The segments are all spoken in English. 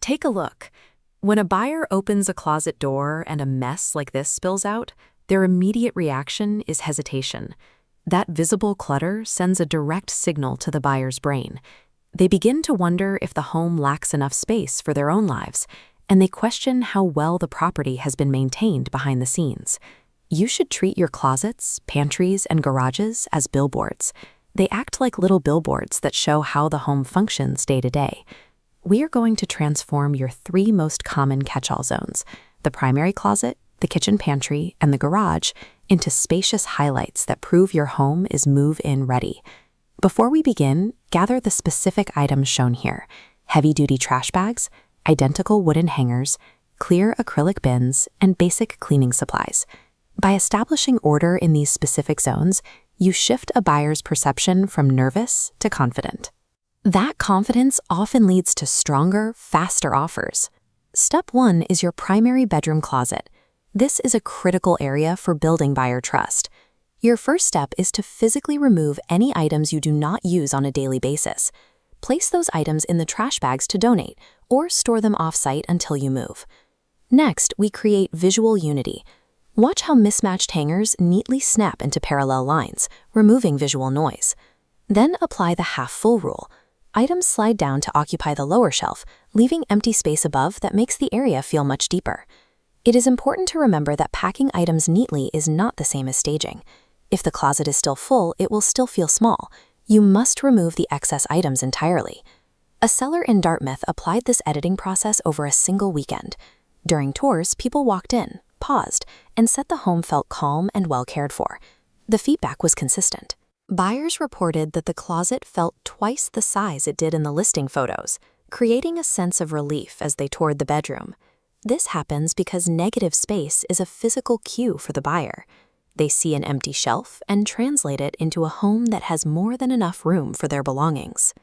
Take a look. When a buyer opens a closet door and a mess like this spills out, their immediate reaction is hesitation. That visible clutter sends a direct signal to the buyer's brain. They begin to wonder if the home lacks enough space for their own lives, and they question how well the property has been maintained behind the scenes. You should treat your closets, pantries, and garages as billboards. They act like little billboards that show how the home functions day to day. We are going to transform your 3 most common catch-all zones, the primary closet, the kitchen pantry, and the garage, into spacious highlights that prove your home is move-in ready. Before we begin, gather the specific items shown here: heavy-duty trash bags, identical wooden hangers, clear acrylic bins, and basic cleaning supplies. By establishing order in these specific zones, you shift a buyer's perception from nervous to confident. That confidence often leads to stronger, faster offers. Step 1 is your primary bedroom closet. This is a critical area for building buyer trust. Your first step is to physically remove any items you do not use on a daily basis. Place those items in the trash bags to donate, or store them off-site until you move. Next, we create visual unity. Watch how mismatched hangers neatly snap into parallel lines, removing visual noise. Then apply the half-full rule. Items slide down to occupy the lower shelf, leaving empty space above that makes the area feel much deeper. It is important to remember that packing items neatly is not the same as staging. If the closet is still full, it will still feel small. You must remove the excess items entirely. A seller in Dartmouth applied this editing process over a single weekend. During tours, people walked in, paused, and said the home felt calm and well cared for. The feedback was consistent. Buyers reported that the closet felt twice the size it did in the listing photos, creating a sense of relief as they toured the bedroom. This happens because negative space is a physical cue for the buyer. They see an empty shelf and translate it into a home that has more than enough room for their belongings.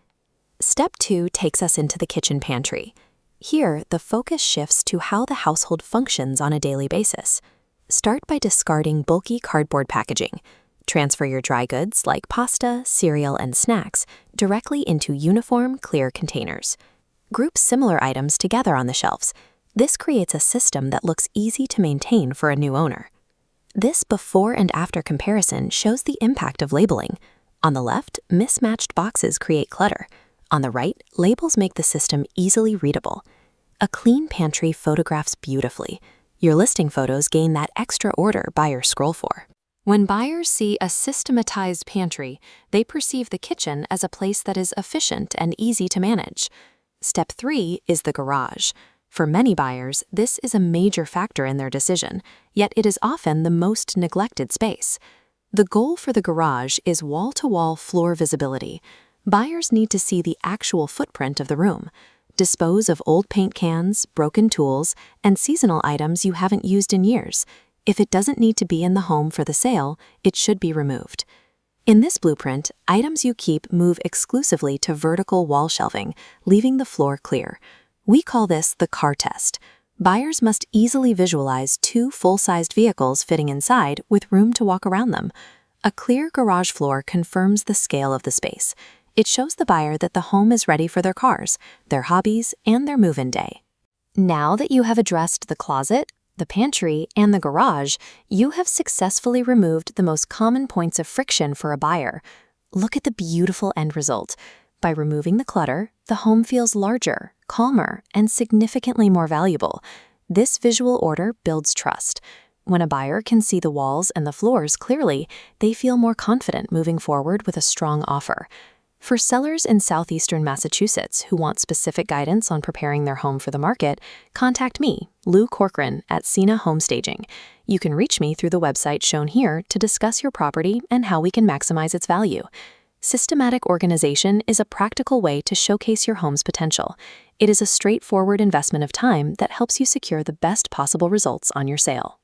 Step 2 takes us into the kitchen pantry. Here, the focus shifts to how the household functions on a daily basis. Start by discarding bulky cardboard packaging. Transfer your dry goods like pasta, cereal, and snacks directly into uniform, clear containers. Group similar items together on the shelves. This creates a system that looks easy to maintain for a new owner. This before and after comparison shows the impact of labeling. On the left, mismatched boxes create clutter. On the right, labels make the system easily readable. A clean pantry photographs beautifully. Your listing photos gain that extra order buyers scroll for. When buyers see a systematized pantry, they perceive the kitchen as a place that is efficient and easy to manage. Step 3 is the garage. For many buyers, this is a major factor in their decision, yet it is often the most neglected space. The goal for the garage is wall-to-wall floor visibility. Buyers need to see the actual footprint of the room. Dispose of old paint cans, broken tools, and seasonal items you haven't used in years. If it doesn't need to be in the home for the sale, it should be removed. In this blueprint, items you keep move exclusively to vertical wall shelving, leaving the floor clear. We call this the car test. Buyers must easily visualize 2 full-sized vehicles fitting inside with room to walk around them. A clear garage floor confirms the scale of the space. It shows the buyer that the home is ready for their cars, their hobbies, and their move-in day. Now that you have addressed the closet, the pantry, and the garage, you have successfully removed the most common points of friction for a buyer. Look at the beautiful end result. By removing the clutter, the home feels larger, calmer, and significantly more valuable. This visual order builds trust. When a buyer can see the walls and the floors clearly, they feel more confident moving forward with a strong offer. For sellers in Southeastern Massachusetts who want specific guidance on preparing their home for the market, contact me, Lou Corcoran, at Cena Home Staging. You can reach me through the website shown here to discuss your property and how we can maximize its value. Systematic organization is a practical way to showcase your home's potential. It is a straightforward investment of time that helps you secure the best possible results on your sale.